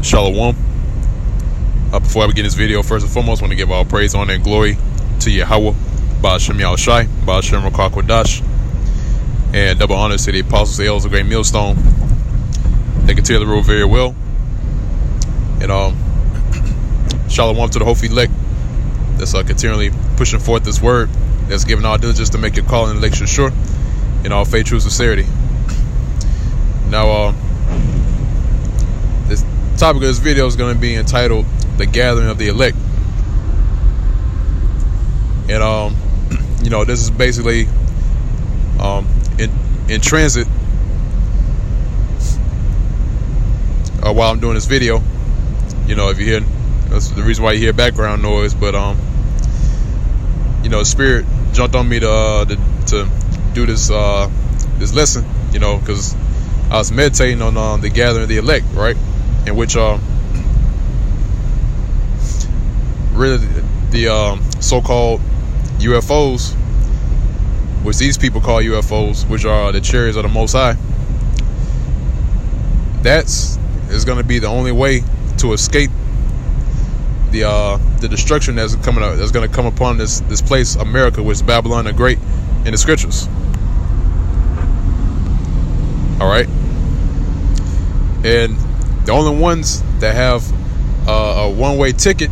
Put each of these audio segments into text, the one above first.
Shalom. Before I begin this video, first and foremost, I want to give all praise, honor, and glory to Yahweh, Ba'ashem Yahushai, Ba'ashem Rakah Kodash, and double honors to the apostles, the elders of Great Millstone. They continue to rule very well. And Shalom to the Hofi elect that's continually pushing forth this word, that's giving all diligence to make your call and election sure in all faith, true sincerity. Now, this topic of this video is going to be entitled "The Gathering of the Elect," and this is basically in transit while I'm doing this video. If you hear, that's the reason why you hear background noise, but the spirit jumped on me to do this lesson, because I was meditating on the gathering of the elect, right? In which really the so-called UFOs, which these people call UFOs, which are the chariots of the Most High, is going to be the only way to escape the destruction that's going to come upon this place, America, which is Babylon the Great in the scriptures. All right, and the only ones that have a one-way ticket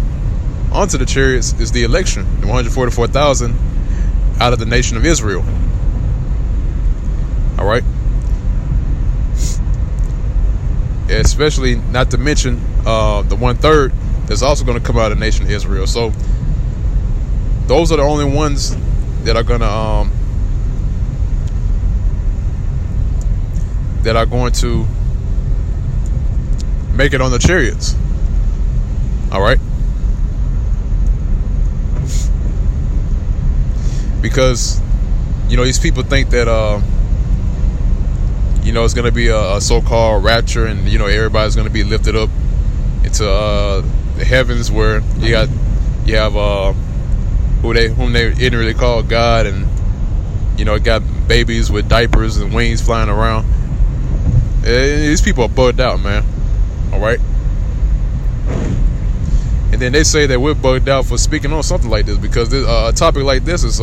onto the chariots is the election, the 144,000 out of the nation of Israel. All right, especially not to mention the 1/3 that's also going to come out of the nation of Israel. So those are the only ones that are going to make it on the chariots. All right, because these people think that it's going to be a so-called rapture, and everybody's going to be lifted up into the heavens, where you have whom they didn't really call God, and got babies with diapers and wings flying around. These people are bugged out, man. All right, and then they say that we're bugged out for speaking on something like this, because a topic like this is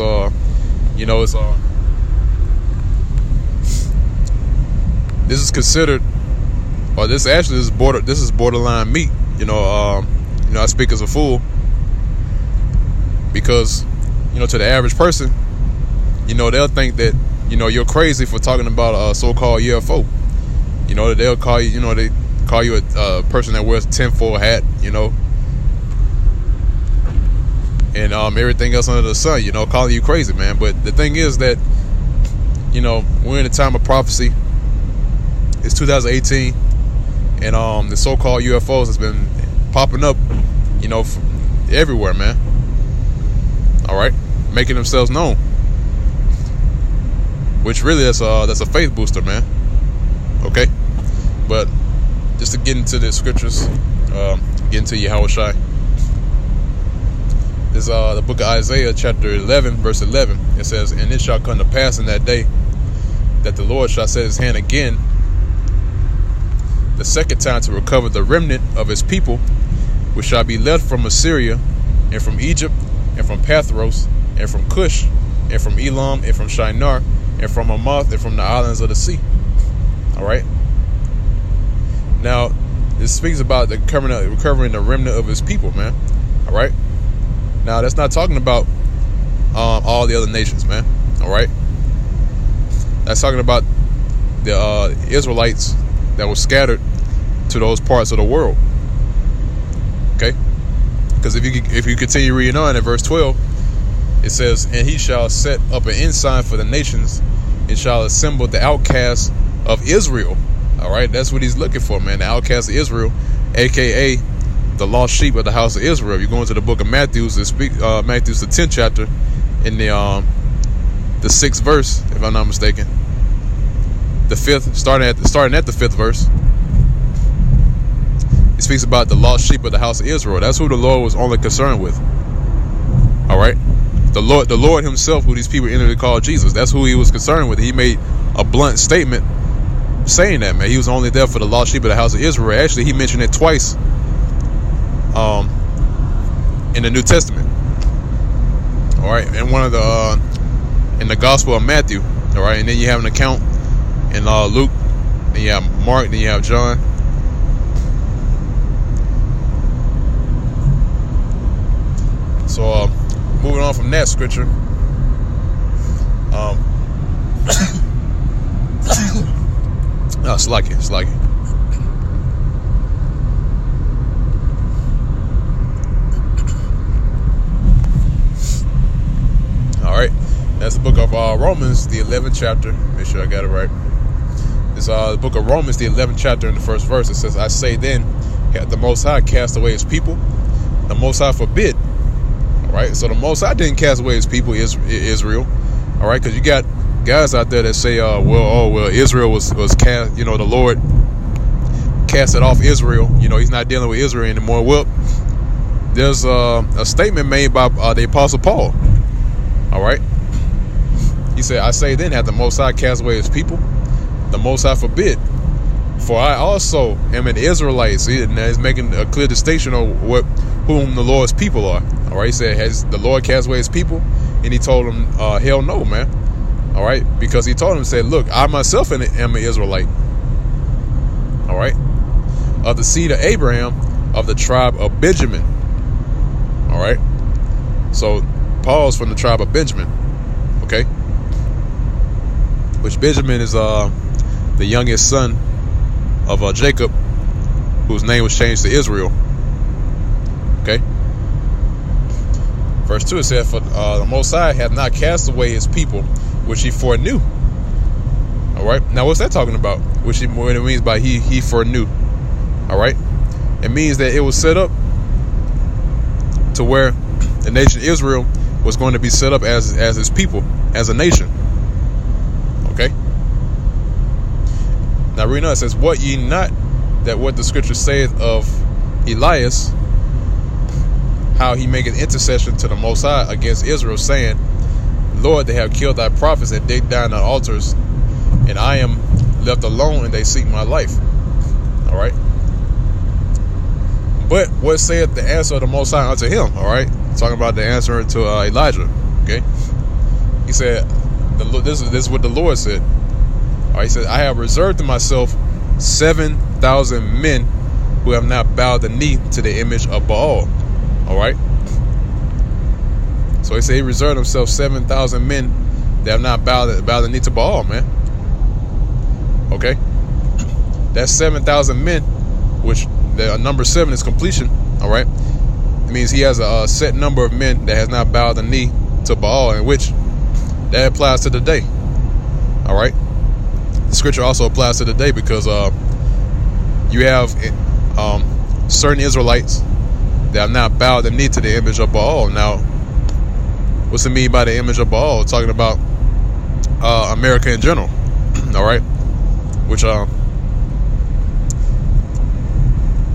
this is considered, or this actually is borderline meat. I speak as a fool, because to the average person, they'll think that you're crazy for talking about a so-called UFO. They'll call you, they call you a person that wears a tinfoil hat, and everything else under the sun, calling you crazy, man. But the thing is that we're in a time of prophecy. It's 2018, and the so-called UFOs has been popping up, everywhere, man. All right, making themselves known, which really that's a faith booster, man. Okay, but just to get into the scriptures, get into Yahushai. This the book of Isaiah, chapter 11, verse 11. It says, "And it shall come to pass in that day that the Lord shall set his hand again the second time to recover the remnant of his people, which shall be left from Assyria, and from Egypt, and from Pathros, and from Cush, and from Elam, and from Shinar, and from Hamath, and from the islands of the sea." All right. Now, this speaks about the recovering the remnant of his people, man. All right. Now, that's not talking about all the other nations, man. All right. That's talking about the Israelites that were scattered to those parts of the world. Okay. Because if you continue reading on in verse 12, it says, "And he shall set up an ensign for the nations, and shall assemble the outcasts of Israel." All right, that's what he's looking for, man. The outcasts of Israel, aka the lost sheep of the house of Israel. You go into the book of Matthew, Matthew's the 10th chapter, in the 6th verse, if I'm not mistaken. The 5th, starting at the 5th verse. It speaks about the lost sheep of the house of Israel. That's who the Lord was only concerned with. All right, the Lord Himself, who these people initially called Jesus. That's who He was concerned with. He made a blunt statement saying that, man. He was only there for the lost sheep of the house of Israel. Actually, he mentioned it twice in the New Testament. All right, and one of the in the Gospel of Matthew. All right, and then you have an account in Luke. Then you have Mark. Then you have John. So moving on from that scripture. It's like it. All right, that's the book of Romans, the 11th chapter. Make sure I got it right. It's the book of Romans, the 11th chapter, in the first verse. It says, "I say then, hath the Most High cast away His people? The Most High forbid." All right, so the Most High didn't cast away His people, Israel. All right, because you got guys out there that say, well, Israel was cast. You know, the Lord casted off Israel. You know, He's not dealing with Israel anymore. Well, there's a statement made by the Apostle Paul. All right, he said, "I say then, hath the Most High cast away His people? The Most High forbid. For I also am an Israelite." See, and he's making a clear distinction on whom the Lord's people are. All right, he said, "Has the Lord cast away His people?" And he told him, "Hell no, man." All right, because he told him, said, "Look, I myself am an Israelite. All right, of the seed of Abraham, of the tribe of Benjamin." All right, so Paul's from the tribe of Benjamin. Okay, which Benjamin is the youngest son of Jacob, whose name was changed to Israel. Okay. Verse 2, it said, "For the Most High hath not cast away His people, which He foreknew." All right. Now, what's that talking about? What it means by He foreknew. All right. It means that it was set up to where the nation Israel was going to be set up as His people, as a nation. Okay. Now, read on, it says, "What ye not that what the scripture saith of Elias, how he maketh intercession to the Most High against Israel, saying, Lord, they have killed thy prophets and digged down thy altars, and I am left alone, and they seek my life." All right. But what saith the answer of the Most High unto him? All right. Talking about the answer to Elijah. Okay. He said, this is what the Lord said. All right, he said, "I have reserved to myself 7,000 men who have not bowed the knee to the image of Baal." All right. So he said he reserved himself 7,000 men that have not bowed the knee to Baal, man. Okay. That's 7,000 men, which the number 7 is completion. All right. It means he has a set number of men that has not bowed the knee to Baal, in which that applies to the day. All right. The scripture also applies to the day because you have certain Israelites that have not bowed the knee to the image of Baal. Now, what's it mean by the image of Baal? Talking about America in general. All right. Which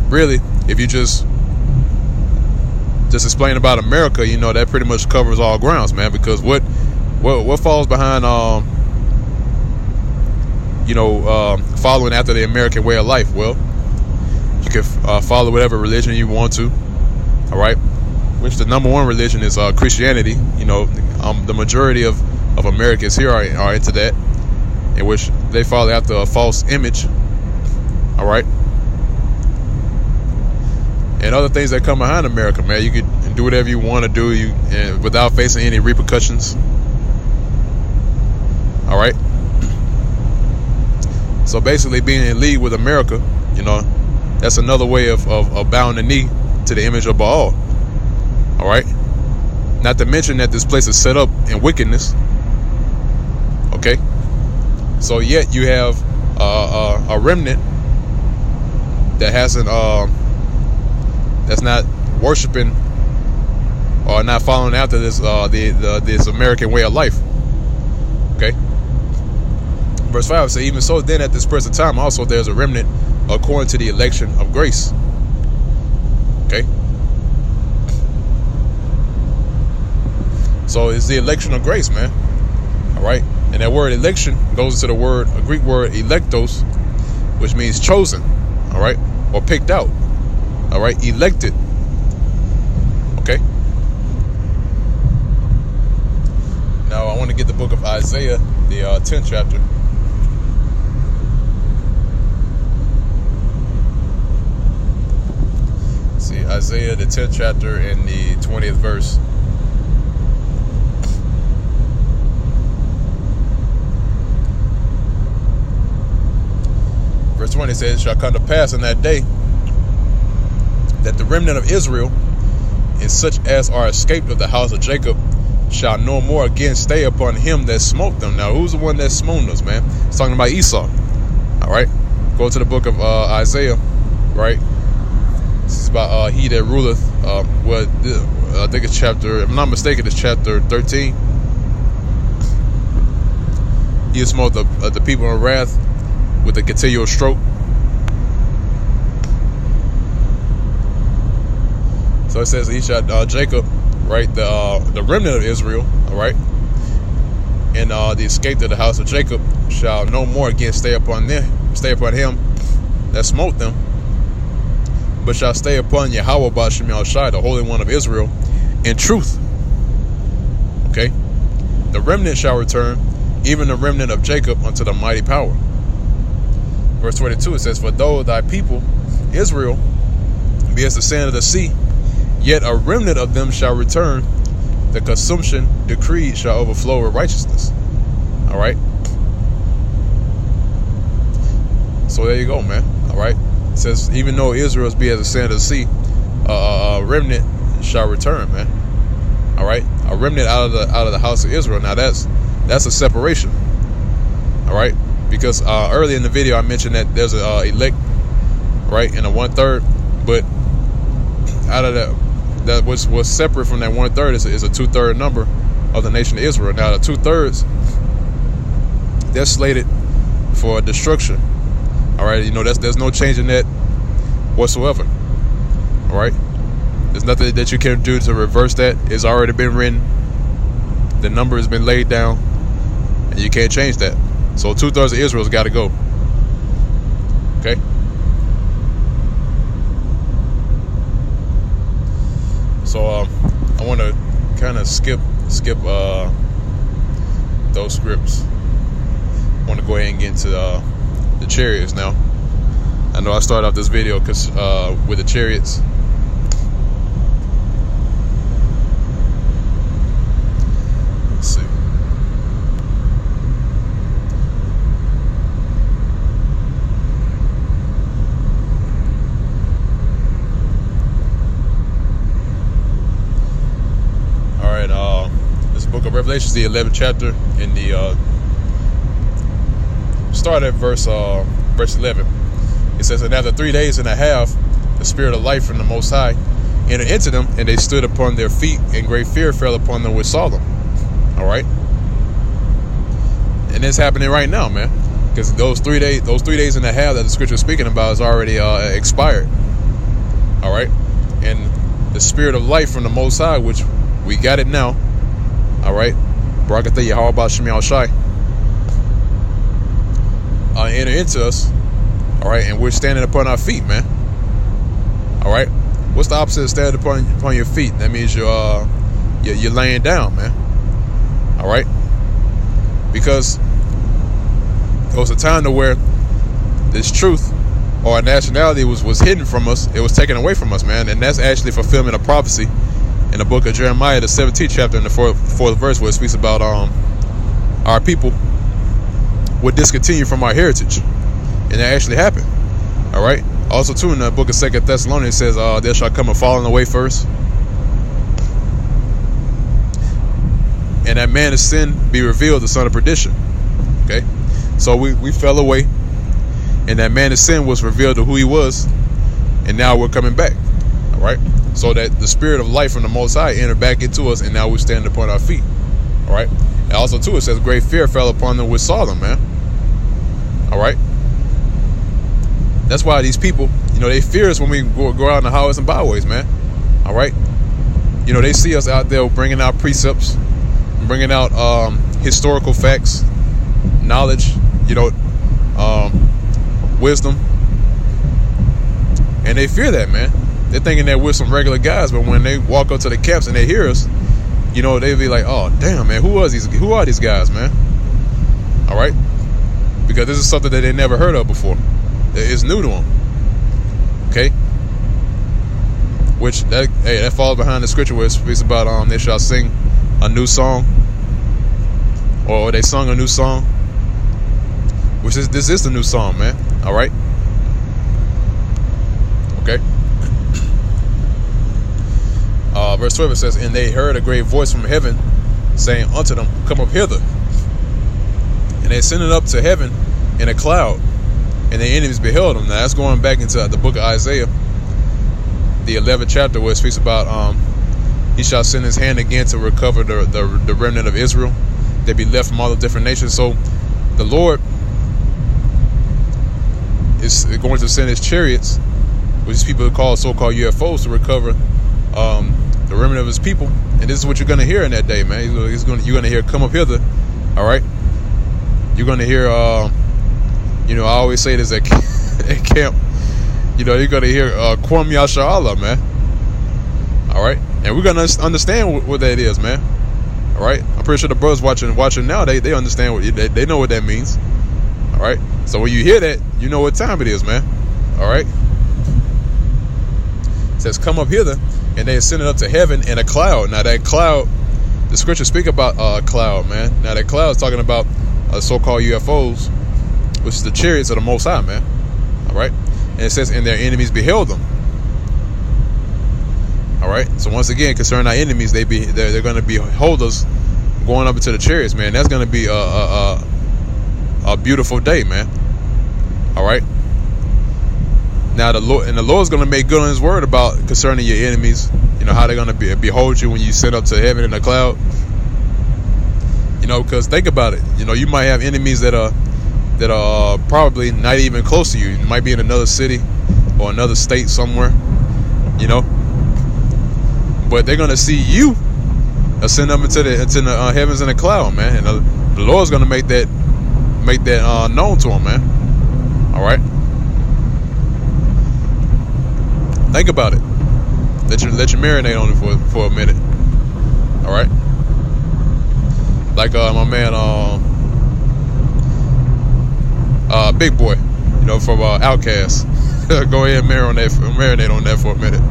really, if you just explain about America, you know, that pretty much covers all grounds, man. Because what falls behind following after the American way of life? Well, you can follow whatever religion you want to. All right. Which the number one religion is Christianity. You know, the majority of Americans here are into that, in which they follow after a false image. All right. And other things that come behind America, man. You can do whatever you want to do, and without facing any repercussions. All right. So basically, being in league with America, you know, that's another way of bowing the knee to the image of Baal. All right. Not to mention that this place is set up in wickedness. Okay. So yet you have a remnant that hasn't that's not worshiping or not following after this this American way of life. Okay. Verse 5 says, "Even so then at this present time also there's a remnant according to the election of grace." Okay. So it's the election of grace, man. All right. And that word election goes into the Greek word electos, which means chosen, all right, or picked out, all right, elected. Okay. Now I want to get the book of Isaiah, the 10th chapter. See, Isaiah, the 10th chapter, and the 20th verse. Verse 20 says, "It shall come to pass in that day that the remnant of Israel, and such as are escaped of the house of Jacob, shall no more again stay upon him that smote them." Now, who's the one that smote us, man? It's talking about Esau. All right, go to the book of Isaiah, right? This is about he that ruleth. I think it's chapter, if I'm not mistaken, it's chapter 13. He smote the people in wrath with a continual stroke. So it says he shall Jacob, right, the remnant of Israel, all right, and the escape of the house of Jacob shall no more again stay upon him that smote them, but shall stay upon Yahweh Ba'Shem Yahushai, the Holy One of Israel, in truth. Okay, the remnant shall return, even the remnant of Jacob, unto the mighty power. Verse 22, it says, "For though thy people Israel be as the sand of the sea, yet a remnant of them shall return. The consumption decreed shall overflow with righteousness." All right. So there you go, man. All right. It says, even though Israel be as the sand of the sea, a remnant shall return, man. All right. A remnant out of the house of Israel. Now that's a separation. All right. Because earlier in the video I mentioned that there's a elect, right, and a 1/3, but out of that was separate from that 1/3 is a 2/3 number of the nation of Israel. Now the 2/3, they're slated for destruction. All right, you know, there's no change in that whatsoever. All right, there's nothing that you can do to reverse that. It's already been written. The number has been laid down, and you can't change that. So 2/3 of Israel's got to go. Okay. So I want to kind of skip those scripts. I want to go ahead and get into the chariots now. I know I started off this video with the chariots. Let's see. This book of Revelation is the 11th chapter, in the start at verse 11. It says, "And after 3 days and a half, the Spirit of life from the Most High entered into them, and they stood upon their feet, and great fear fell upon them which saw them." All right, and it's happening right now, man, because those 3 days and a half that the scripture is speaking about is already expired. All right, and the Spirit of life from the Most High, which we got it now. All right, Barakatah Yahweh Ba'Shem Yahushai, enter into us. All right, and we're standing upon our feet, man. All right, what's the opposite of standing upon your feet? That means you're laying down, man. All right, because there was a time to where this truth or our nationality was hidden from us. It was taken away from us, man, and that's actually fulfillment of prophecy in the book of Jeremiah, the 17th chapter, in the fourth verse, where it speaks about our people would discontinue from our heritage, and that actually happened. All right. Also, too, in the book of 2 Thessalonians, it says, "There shall come a falling away first, and that man of sin be revealed, the son of perdition." Okay, so we fell away, and that man of sin was revealed to who he was, and now we're coming back. All right. So that the Spirit of life from the Most High entered back into us, and now we stand upon our feet. All right. And also, too, it says, "Great fear fell upon them which saw them," man. All right. That's why these people, you know, they fear us when we go out in the highways and byways, man. All right. You know, they see us out there bringing out precepts, bringing out historical facts, knowledge, you know, wisdom, and they fear that, man. They're thinking that we're some regular guys, but when they walk up to the camps and they hear us, you know, they be like, oh damn, man, who are these guys, man? All right, because this is something that they never heard of before. It's new to them. Okay, which that falls behind the scripture where it speaks about they shall sing a new song, or they sung a new song, which is this is the new song, man. All right, okay. Verse 12 it says, and they heard a great voice from heaven saying unto them, come up hither. And they ascended up to heaven in a cloud, and their enemies beheld them. Now that's going back into the book of Isaiah, the 11th chapter, where it speaks about he shall send his hand again to recover the remnant of Israel. They be left from all the different nations. So the Lord is going to send his chariots, which is people called so-called UFOs, to recover the remnant of his people. And this is what you're going to hear in that day, man. You're going to hear come up hither. All right, you're going to hear you know, I always say this at camp, you know, you're going to hear Kwam Yasha Allah, man. All right, and we're going to understand what that is, man. All right, I'm pretty sure the brothers watching now, they understand what they know what that means. All right, so when you hear that, you know what time it is, man. All right, it says come up hither, and they ascended up to heaven in a cloud. Now that cloud, the scriptures speak about a cloud, man. Now that cloud is talking about so-called UFOs, which is the chariots of the Most High, man. All right, and it says and their enemies beheld them. All right, so once again, concerning our enemies, they're going to behold us going up into the chariots, man. That's going to be a beautiful day, man. All right. Now the Lord's going to make good on His word about concerning your enemies. You know how they're going to behold you when you sit up to heaven in a cloud. You know, because think about it. You know, you might have enemies that are probably not even close to you. You might be in another city or another state somewhere. You know, but they're going to see you ascend up into the heavens in a cloud, man. And the Lord's going to make that known to them, man. All right. Think about it. Let you marinate on it for a minute. All right. Like my man, Big Boy, you know, from Outkast. Go ahead and marinate on that for a minute.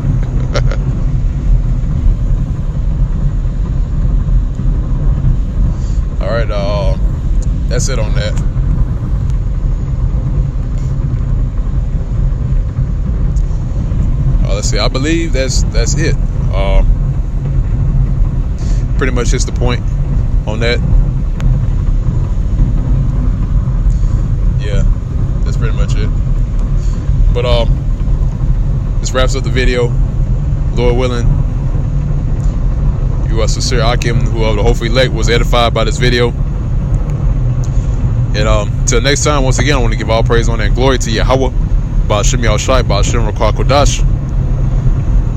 All right. That's it on that. Let's see. I believe that's it. Pretty much hits the point on that. Yeah, that's pretty much it. But this wraps up the video. Lord willing, you are sincere Akim, who hopefully elect was edified by this video. And till next time, once again, I want to give all praise, honor, and glory to Yahweh, Ba'ashem Yahushai, Ba'ashem Rakah Kodash.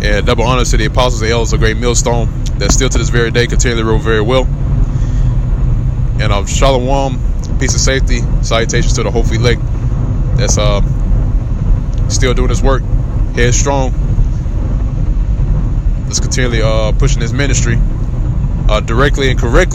And double honors to the apostles and elders of Great Millstone that still to this very day continually rule very well. And Shalom, peace and safety, salutations to the hopefully elect that's still doing his work, headstrong. Let's continually pushing his ministry directly and correctly.